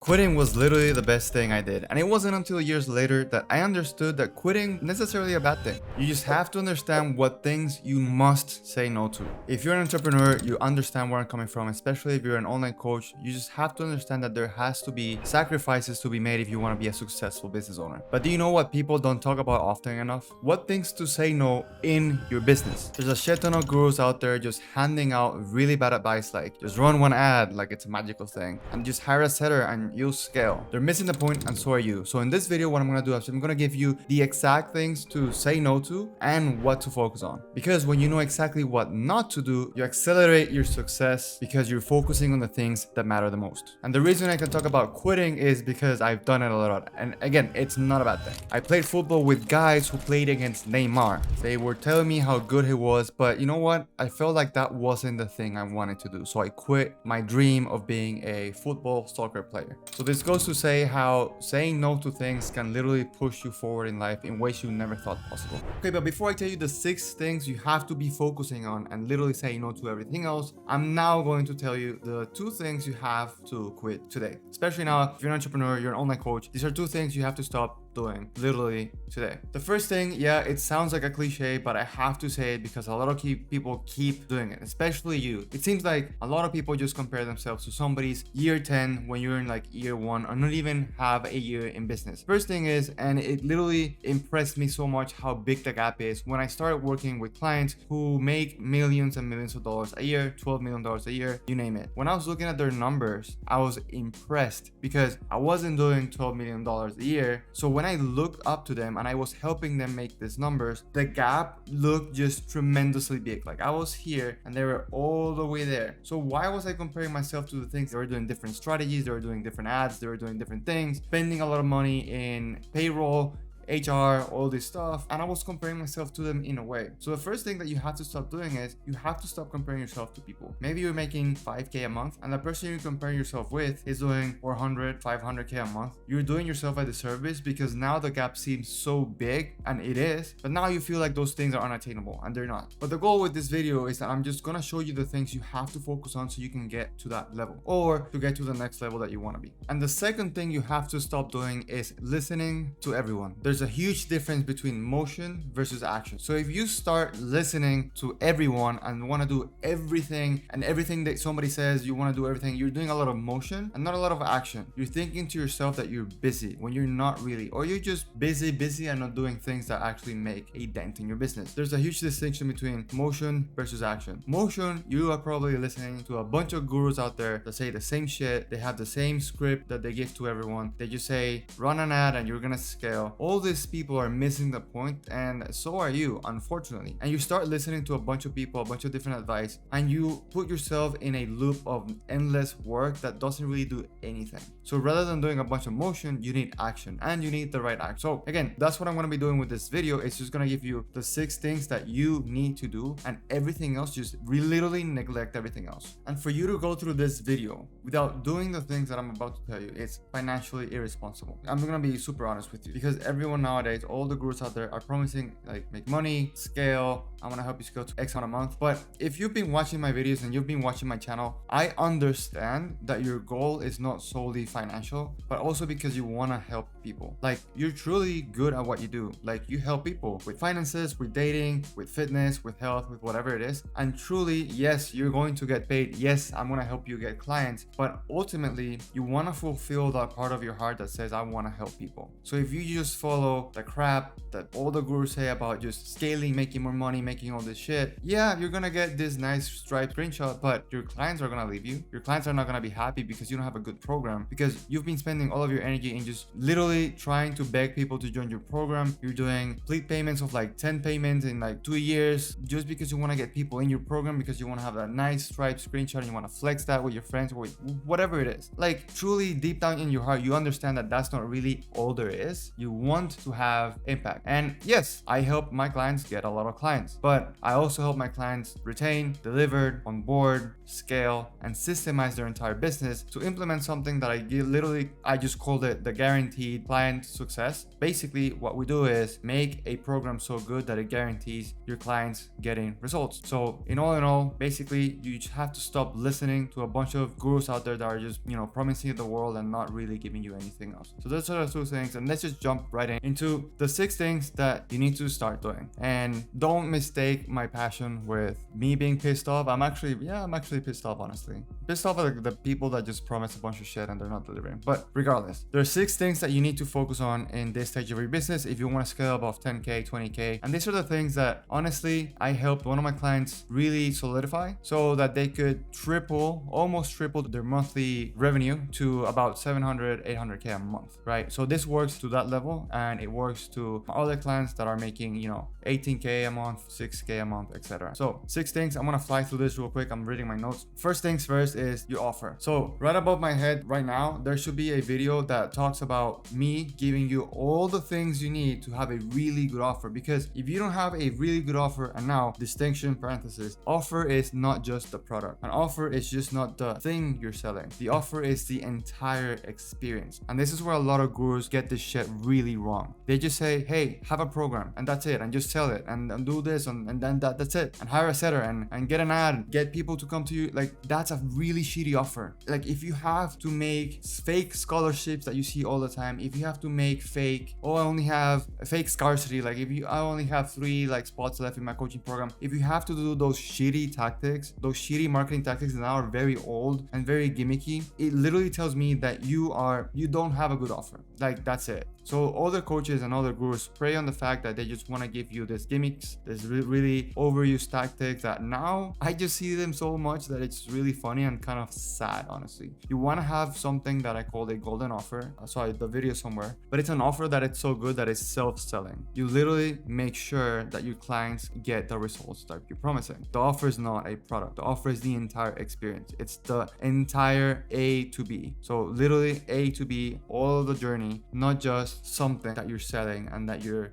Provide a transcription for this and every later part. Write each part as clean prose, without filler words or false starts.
Quitting was literally the best thing I did, and it wasn't until years later that I understood that quitting necessarily a bad thing. You just have to understand what things you must say no to. If you're an entrepreneur, you understand where I'm coming from, especially if you're an online coach. You just have to understand that there has to be sacrifices to be made if you want to be a successful business owner. But do you know what people don't talk about often enough? What things to say no in your business. There's a shit ton of gurus out there just handing out really bad advice like just run one ad like it's a magical thing and just hire a setter and you'll scale. They're missing the point, and so are you. So in this video, what I'm gonna do is I'm gonna give you the exact things to say no to and what to focus on. Because when you know exactly what not to do, you accelerate your success because you're focusing on the things that matter the most. And the reason I can talk about quitting is because I've done it a lot. And again, it's not a bad thing. I played football with guys who played against Neymar. They were telling me how good he was, but you know what? I felt like that wasn't the thing I wanted to do. So I quit my dream of being a football soccer player. So this goes to say how saying no to things can literally push you forward in life in ways you never thought possible. Okay, but before I tell you the 6 things you have to be focusing on and literally say no to everything else, I'm now going to tell you the 2 things you have to quit today. Especially now, if you're an entrepreneur, you're an online coach, these are 2 things you have to stop doing literally today. The first thing, yeah, it sounds like a cliche, but I have to say it because a lot of people keep doing it, especially you. It seems like a lot of people just compare themselves to somebody's year 10 when you're in like year 1 or not even have a year in business. First thing is, and it literally impressed me so much how big the gap is when I started working with clients who make millions and millions of dollars a year, $12 million a year, you name it. When I was looking at their numbers, I was impressed because I wasn't doing $12 million a year. So when I looked up to them and I was helping them make these numbers, the gap looked just tremendously big. Like I was here and they were all the way there. So why was I comparing myself to the things? They were doing different strategies, they were doing different ads, they were doing different things, spending a lot of money in payroll, HR, all this stuff, and I was comparing myself to them in a way. So the first thing that you have to stop doing is you have to stop comparing yourself to people. Maybe you're making 5K a month and the person you're comparing yourself with is doing 400, 500K a month. You're doing yourself a disservice because now the gap seems so big, and it is, but now you feel like those things are unattainable, and they're not. But the goal with this video is that I'm just gonna show you the things you have to focus on so you can get to that level or to get to the next level that you want to be. And the second thing you have to stop doing is listening to everyone. There's a huge difference between motion versus action. So if you start listening to everyone and want to do everything, and everything that somebody says, you want to do everything, you're doing a lot of motion and not a lot of action. You're thinking to yourself that you're busy when you're not really, or you're just busy and not doing things that actually make a dent in your business. There's a huge distinction between motion versus action. Motion, you are probably listening to a bunch of gurus out there that say the same shit. They have the same script that they give to everyone. They just say, run an ad and you're gonna scale. All these people are missing the point, and so are you, unfortunately. And you start listening to a bunch of people, a bunch of different advice, and you put yourself in a loop of endless work that doesn't really do anything. So rather than doing a bunch of motion, you need action, and you need the right action. So again, that's what I'm going to be doing with this video. It's just going to give you the 6 things that you need to do, and everything else, just literally neglect everything else. And for you to go through this video without doing the things that I'm about to tell you, it's financially irresponsible. I'm going to be super honest with you because everyone nowadays, all the gurus out there are promising like make money, scale, I'm gonna help you scale to X amount a month. But if you've been watching my videos and you've been watching my channel, I understand that your goal is not solely financial, but also because you want to help people. Like you're truly good at what you do. Like you help people with finances, with dating, with fitness, with health, with whatever it is. And truly, yes, you're going to get paid. Yes, I'm going to help you get clients, but ultimately you want to fulfill that part of your heart that says, I want to help people. So if you just follow the crap that all the gurus say about just scaling, making more money, making all this shit, yeah, you're gonna get this nice stripe screenshot, but your clients are gonna leave you. Your clients are not gonna be happy because you don't have a good program, because you've been spending all of your energy in just literally trying to beg people to join your program. You're doing split payments of like 10 payments in like 2 years just because you want to get people in your program, because you want to have that nice stripe screenshot and you want to flex that with your friends or whatever it is. Like truly deep down in your heart, you understand that that's not really all there is. You want want to have impact. And yes, I help my clients get a lot of clients, but I also help my clients retain, deliver, onboard, scale, and systemize their entire business to implement something that I just called it the guaranteed client success. Basically, what we do is make a program so good that it guarantees your clients getting results. So in all, basically, you just have to stop listening to a bunch of gurus out there that are just, promising you the world and not really giving you anything else. So those are the 2 things, and let's just jump right into the 6 things that you need to start doing. And don't mistake my passion with me being pissed off. I'm actually pissed off, honestly. Pissed off at the people that just promise a bunch of shit and they're not delivering. But regardless, there are 6 things that you need to focus on in this stage of your business if you want to scale above 10K, 20K. And these are the things that honestly I helped one of my clients really solidify so that they could almost triple their monthly revenue to about 700, 800K a month, right? So this works to that level, and it works to other clients that are making, 18K a month, 6K a month, etc. So 6 things. I'm gonna fly through this real quick. I'm reading my notes. First things first is your offer. So right above my head right now, there should be a video that talks about me giving you all the things you need to have a really good offer. Because if you don't have a really good offer, and now distinction parenthesis, offer is not just the product. An offer is just not the thing you're selling. The offer is the entire experience. And this is where a lot of gurus get this shit really wrong. They just say, hey, have a program and that's it, and just sell it and do this and then that's it, and hire a setter and get an ad, get people to come to you. Like, that's a really shitty offer. Like, if you have to make fake scholarships that you see all the time, if you have to make fake, I only have a fake scarcity, like I only have 3 spots left in my coaching program, if you have to do those shitty tactics, those shitty marketing tactics that now are very old and very gimmicky, it literally tells me that you don't have a good offer. Like, that's it. So other coaches and other gurus prey on the fact that they just want to give you these gimmicks, this really overused tactics that now I just see them so much that it's really funny and kind of sad, honestly. You want to have something that I call a golden offer. I saw the video somewhere, but it's an offer that it's so good that it's self-selling. You literally make sure that your clients get the results that you're promising. The offer is not a product. The offer is the entire experience. It's the entire A to B. So literally A to B, all of the journey, not just something that you're selling and that you're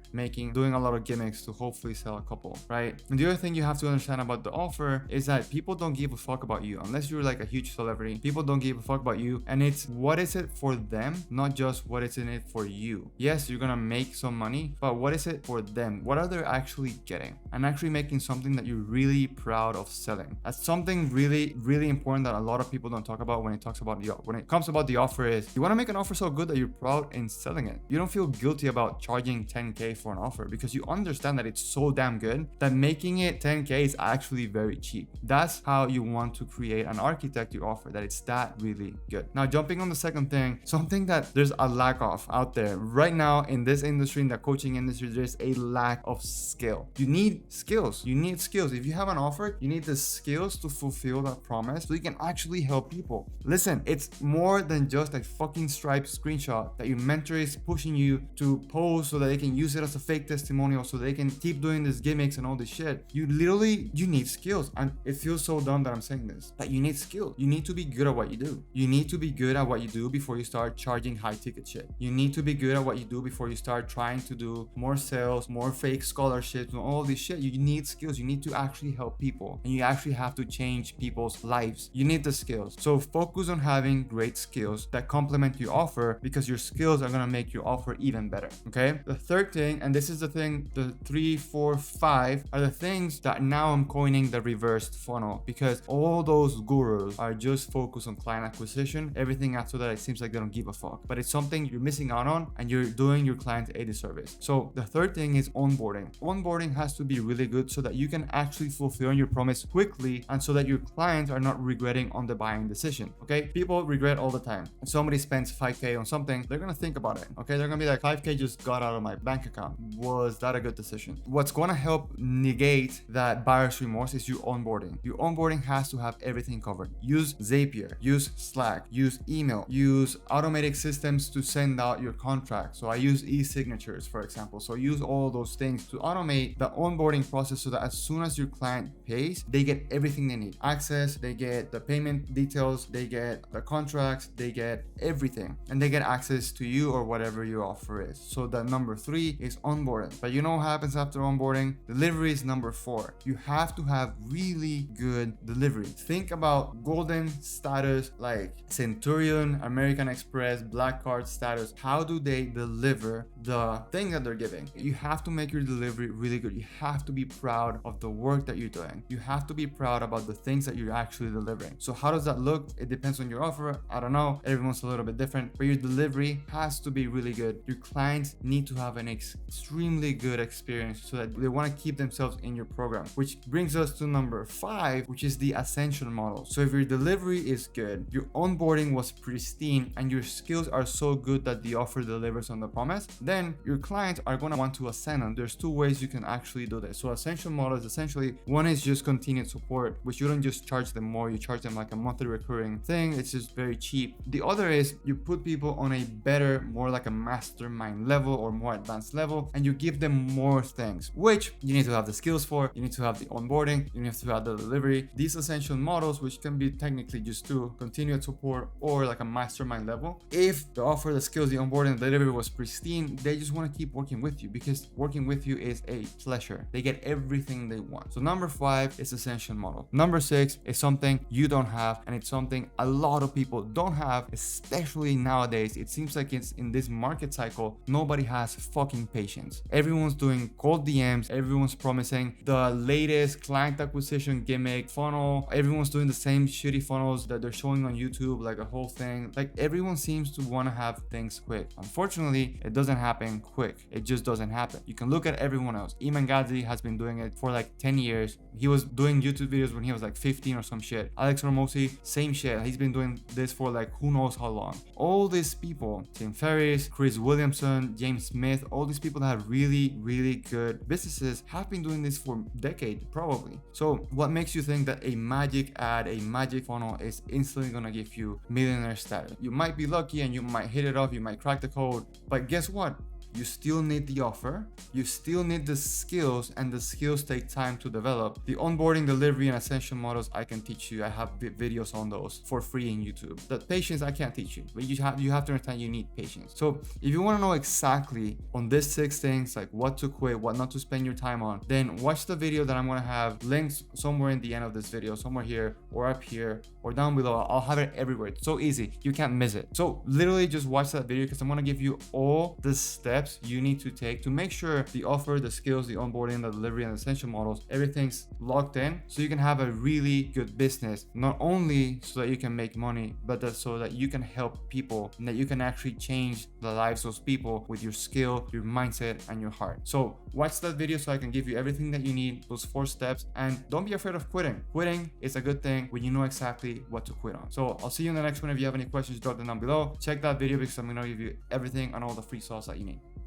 doing a lot of gimmicks to hopefully sell a couple, right? And the other thing you have to understand about the offer is that people don't give a fuck about you unless you're like a huge celebrity. People don't give a fuck about you, and it's what is it for them, not just what is in it for you. Yes, you're gonna make some money, but what is it for them? What are they actually getting? And actually making something that you're really proud of selling. That's something really, really important that a lot of people don't talk about when it comes about the offer. Is you want to make an offer so good that you're proud in selling it. You don't feel guilty about charging 10K for an offer because you understand that it's so damn good that making it 10K is actually very cheap. That's how you want to create and architect your offer, that it's that really good. Now, jumping on the second thing, something that there's a lack of out there right now in this industry, in the coaching industry, there's a lack of skill. You need skills. If you have an offer, you need the skills to fulfill that promise so you can actually help people. Listen, it's more than just a fucking Stripe screenshot that your mentor is pushing you to post so that they can use it as a fake testimonial so they can keep doing these gimmicks and all this shit. You need skills. And it feels so dumb that I'm saying this, but you need skills. You need to be good at what you do. You need to be good at what you do before you start charging high ticket shit. You need to be good at what you do before you start trying to do more sales, more fake scholarships, and all this shit. You need skills. You need to actually help people, and you actually have to change people's lives. You need the skills. So focus on having great skills that complement your offer, because your skills are gonna make your offer even better. Okay. The third thing, and this is the thing, the 3, 4, 5 are the things that now I'm coining the reversed funnel, because all those gurus are just focused on client acquisition. Everything after that, it seems like they don't give a fuck, but it's something you're missing out on and you're doing your client a disservice. So the third thing is onboarding. Onboarding has to be really good so that you can actually fulfill your promise quickly and so that your clients are not regretting on the buying decision. Okay. People regret all the time. If somebody spends 5K on something, they're gonna think about it. Okay. They're gonna be like, 5K just got out of my bank account. Was that a good decision? What's gonna help negate that buyer's remorse is your onboarding. Your onboarding has to have everything covered. Use Zapier, use Slack, use email, use automatic systems to send out your contract. So I use e-signatures, for example. So use all those things to automate the onboarding process so that as soon as your client pays, they get everything they need. Access, they get the payment details, they get the contracts, they get everything, and they get access to you or whatever your offer is. So that number 3 is onboarding. But you know what happens after onboarding? Delivery is number 4. You have to have really good delivery. Think about golden status like Centurion, American Express, Black Card status. How do they deliver the thing that they're giving? You have to make your delivery really good. You have to be proud of the work that you're doing. You have to be proud about the things that you're actually delivering. So how does that look? It depends on your offer. I don't know. Everyone's a little bit different, but your delivery has to be really good. Your clients need to have an extremely good experience so that they want to keep themselves in your program, which brings us to number 5, which is the ascension model. So if your delivery is good, your onboarding was pristine, and your skills are so good that the offer delivers on the promise, then your clients are going to want to ascend. And there's 2 ways you can actually do this. So ascension model is essentially, one is just continued support, which you don't just charge them more, you charge them like a monthly recurring thing. It's just very cheap. The other is you put people on a better, more like a mastermind level or more advanced level, and you give them more things, which you need to have the skills for. You need to have the onboarding, you need to have the delivery. These ascension models, which can be technically just to continued support or like a mastermind level, if the offer, the skills, the onboarding, the delivery was pristine, they just want to keep working with you because working with you is a pleasure. They get everything they want. So number 5 is ascension model. Number 6 is something you don't have, and it's something a lot of people don't have, especially nowadays. It seems like it's in this market cycle, nobody has fucking patience. Everyone's doing cold DMs, everyone's promising the latest client acquisition gimmick funnel, everyone's doing the same shitty funnels that they're showing on YouTube, like a whole thing. Like everyone seems to want to have things quick. Unfortunately, it doesn't happen quick. It just doesn't happen. You can look at everyone else. Iman Gadzhi has been doing it for like 10 years. He was doing YouTube videos when he was like 15 or some shit. Alex Hormozi, same shit. He's been doing this for like who knows how long. All these people, Tim Ferriss, Chris Williamson, James Smith, all these people that have really, really good businesses have been doing this for decades, probably. So what makes you think that a magic ad, a magic funnel is instantly gonna give you millionaire status? You might be lucky and you might hit it off, you might crack the code, but guess what? You still need the offer, you still need the skills, and the skills take time to develop. The onboarding, delivery, and ascension models I can teach you. I have videos on those for free in YouTube. The patience I can't teach you, but you have to understand you need patience. So if you want to know exactly on these 6 things, like what to quit, what not to spend your time on, then watch the video that I'm going to have links somewhere in the end of this video, somewhere here or up here or down below. I'll have it everywhere. It's so easy, you can't miss it. So literally just watch that video because I'm going to give you all the steps you need to take to make sure the offer, the skills, the onboarding, the delivery, and the ascension models, everything's locked in so you can have a really good business, not only so that you can make money, but so that you can help people and that you can actually change the lives of those people with your skill, your mindset, and your heart. So watch that video so I can give you everything that you need, those 4 steps, and don't be afraid of quitting. Quitting is a good thing when you know exactly what to quit on. So I'll see you in the next one. If you have any questions, drop them down below. Check that video because I'm going to give you everything and all the free sauce that you need.